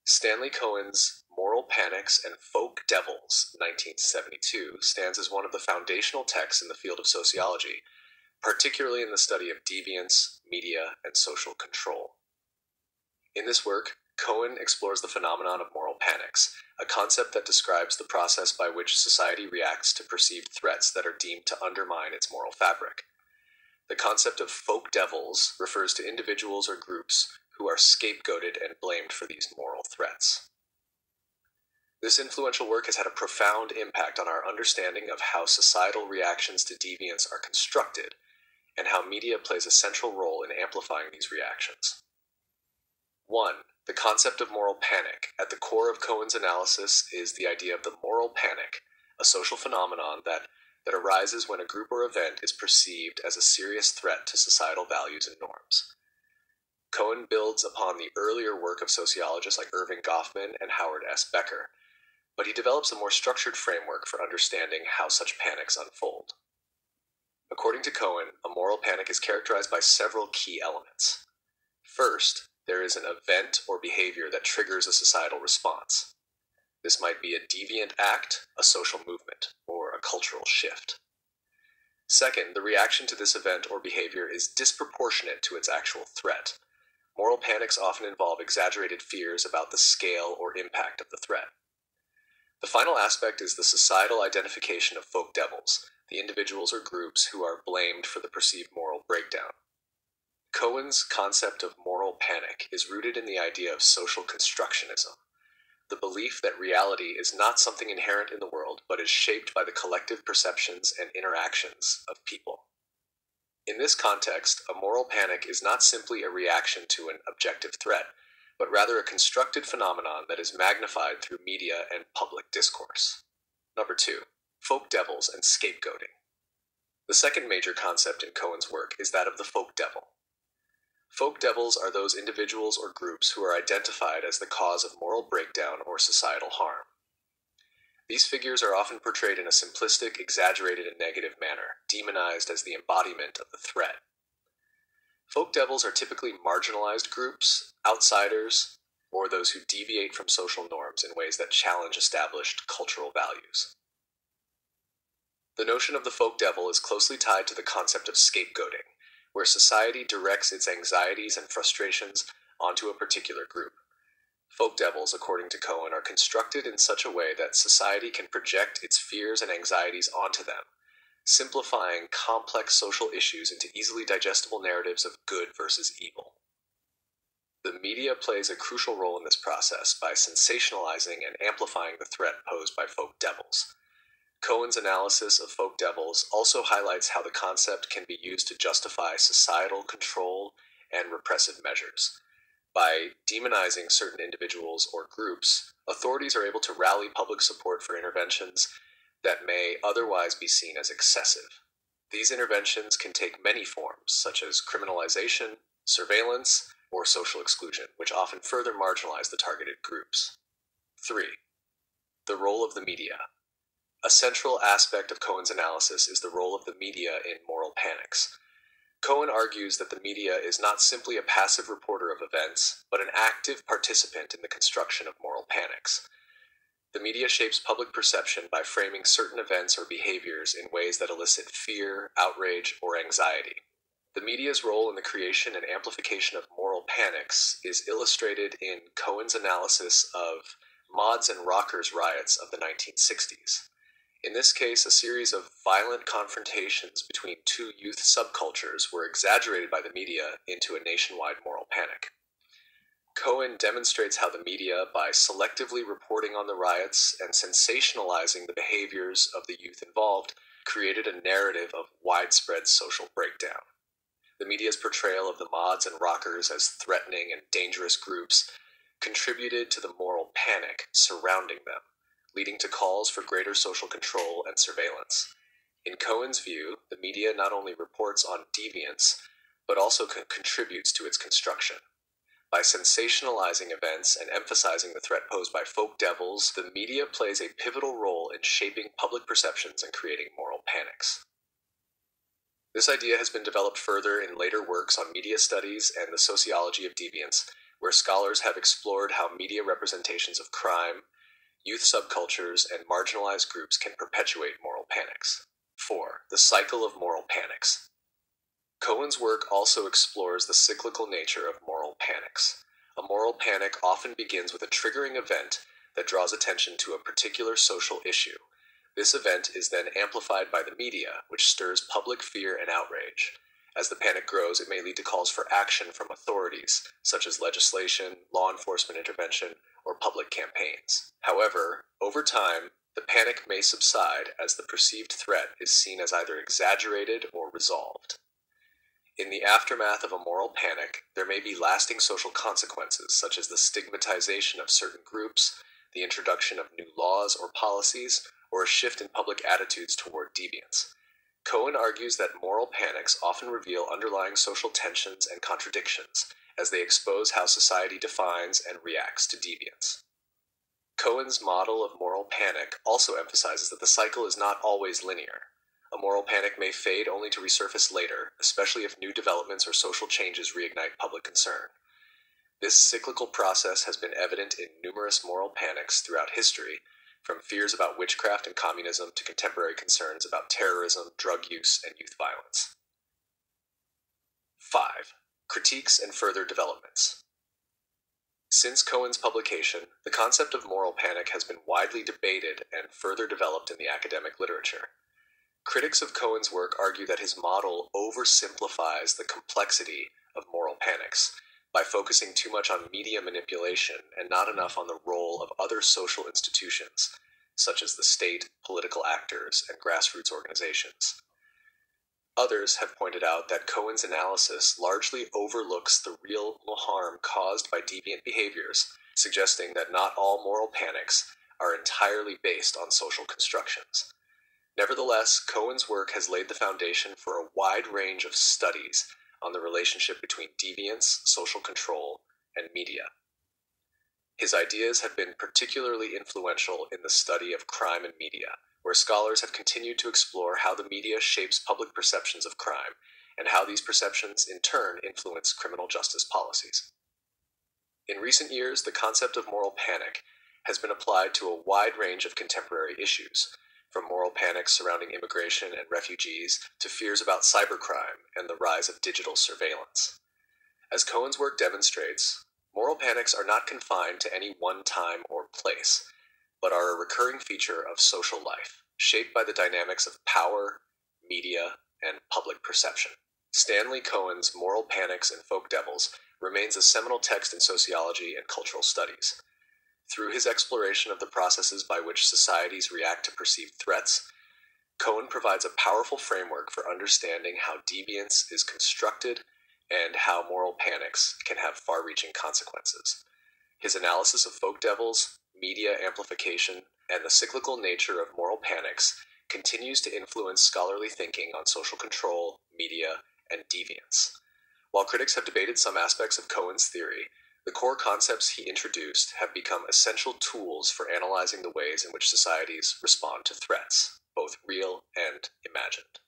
Stanley Cohen's Moral Panics and Folk Devils, 1972, stands as one of the foundational texts in the field of sociology, particularly in the study of deviance, media, and social control. In this work, Cohen explores the phenomenon of moral panics, a concept that describes the process by which society reacts to perceived threats that are deemed to undermine its moral fabric. The concept of folk devils refers to individuals or groups who are scapegoated and blamed for these moral threats. This influential work has had a profound impact on our understanding of how societal reactions to deviance are constructed and how media plays a central role in amplifying these reactions. 1. The concept of moral panic. At the core of Cohen's analysis is the idea of the moral panic, a social phenomenon that arises when a group or event is perceived as a serious threat to societal values and norms. Cohen builds upon the earlier work of sociologists like Irving Goffman and Howard S. Becker, but he develops a more structured framework for understanding how such panics unfold. According to Cohen, a moral panic is characterized by several key elements. First, there is an event or behavior that triggers a societal response. This might be a deviant act, a social movement, or a cultural shift. Second, the reaction to this event or behavior is disproportionate to its actual threat. Moral panics often involve exaggerated fears about the scale or impact of the threat. The final aspect is the societal identification of folk devils, the individuals or groups who are blamed for the perceived moral breakdown. Cohen's concept of moral panic is rooted in the idea of social constructionism, the belief that reality is not something inherent in the world, but is shaped by the collective perceptions and interactions of people. In this context, a moral panic is not simply a reaction to an objective threat, but rather a constructed phenomenon that is magnified through media and public discourse. Number 2. Folk devils and scapegoating. The second major concept in Cohen's work is that of the folk devil. Folk devils are those individuals or groups who are identified as the cause of moral breakdown or societal harm. These figures are often portrayed in a simplistic, exaggerated, and negative manner, demonized as the embodiment of the threat. Folk devils are typically marginalized groups, outsiders, or those who deviate from social norms in ways that challenge established cultural values. The notion of the folk devil is closely tied to the concept of scapegoating, where society directs its anxieties and frustrations onto a particular group. Folk devils, according to Cohen, are constructed in such a way that society can project its fears and anxieties onto them, simplifying complex social issues into easily digestible narratives of good versus evil. The media plays a crucial role in this process by sensationalizing and amplifying the threat posed by folk devils. Cohen's analysis of folk devils also highlights how the concept can be used to justify societal control and repressive measures. By demonizing certain individuals or groups, authorities are able to rally public support for interventions that may otherwise be seen as excessive. These interventions can take many forms, such as criminalization, surveillance, or social exclusion, which often further marginalize the targeted groups. 3. The role of the media. A central aspect of Cohen's analysis is the role of the media in moral panics. Cohen argues that the media is not simply a passive reporter of events, but an active participant in the construction of moral panics. The media shapes public perception by framing certain events or behaviors in ways that elicit fear, outrage, or anxiety. The media's role in the creation and amplification of moral panics is illustrated in Cohen's analysis of Mods and Rockers riots of the 1960s. In this case, a series of violent confrontations between two youth subcultures were exaggerated by the media into a nationwide moral panic. Cohen demonstrates how the media, by selectively reporting on the riots and sensationalizing the behaviors of the youth involved, created a narrative of widespread social breakdown. The media's portrayal of the Mods and Rockers as threatening and dangerous groups contributed to the moral panic surrounding them, leading to calls for greater social control and surveillance. In Cohen's view, the media not only reports on deviance, but also contributes to its construction. By sensationalizing events and emphasizing the threat posed by folk devils, the media plays a pivotal role in shaping public perceptions and creating moral panics. This idea has been developed further in later works on media studies and the sociology of deviance, where scholars have explored how media representations of crime, youth subcultures, and marginalized groups can perpetuate moral panics. 4. The cycle of moral panics. Cohen's work also explores the cyclical nature of moral panics. A moral panic often begins with a triggering event that draws attention to a particular social issue. This event is then amplified by the media, which stirs public fear and outrage. As the panic grows, it may lead to calls for action from authorities, such as legislation, law enforcement intervention, or public campaigns. However, over time, the panic may subside as the perceived threat is seen as either exaggerated or resolved. In the aftermath of a moral panic, there may be lasting social consequences, such as the stigmatization of certain groups, the introduction of new laws or policies, or a shift in public attitudes toward deviance. Cohen argues that moral panics often reveal underlying social tensions and contradictions, as they expose how society defines and reacts to deviance. Cohen's model of moral panic also emphasizes that the cycle is not always linear. A moral panic may fade only to resurface later, especially if new developments or social changes reignite public concern. This cyclical process has been evident in numerous moral panics throughout history, from fears about witchcraft and communism to contemporary concerns about terrorism, drug use, and youth violence. 5. Critiques and further developments. Since Cohen's publication, the concept of moral panic has been widely debated and further developed in the academic literature. Critics of Cohen's work argue that his model oversimplifies the complexity of moral panics by focusing too much on media manipulation and not enough on the role of other social institutions, such as the state, political actors, and grassroots organizations. Others have pointed out that Cohen's analysis largely overlooks the real harm caused by deviant behaviors, suggesting that not all moral panics are entirely based on social constructions. Nevertheless, Cohen's work has laid the foundation for a wide range of studies on the relationship between deviance, social control, and media. His ideas have been particularly influential in the study of crime and media, where scholars have continued to explore how the media shapes public perceptions of crime, and how these perceptions in turn influence criminal justice policies. In recent years, the concept of moral panic has been applied to a wide range of contemporary issues, from moral panics surrounding immigration and refugees to fears about cybercrime and the rise of digital surveillance. As Cohen's work demonstrates, moral panics are not confined to any one time or place, but are a recurring feature of social life, shaped by the dynamics of power, media, and public perception. Stanley Cohen's Moral Panics and Folk Devils remains a seminal text in sociology and cultural studies. Through his exploration of the processes by which societies react to perceived threats, Cohen provides a powerful framework for understanding how deviance is constructed and how moral panics can have far-reaching consequences. His analysis of folk devils, media amplification, and the cyclical nature of moral panics continues to influence scholarly thinking on social control, media, and deviance. While critics have debated some aspects of Cohen's theory, the core concepts he introduced have become essential tools for analyzing the ways in which societies respond to threats, both real and imagined.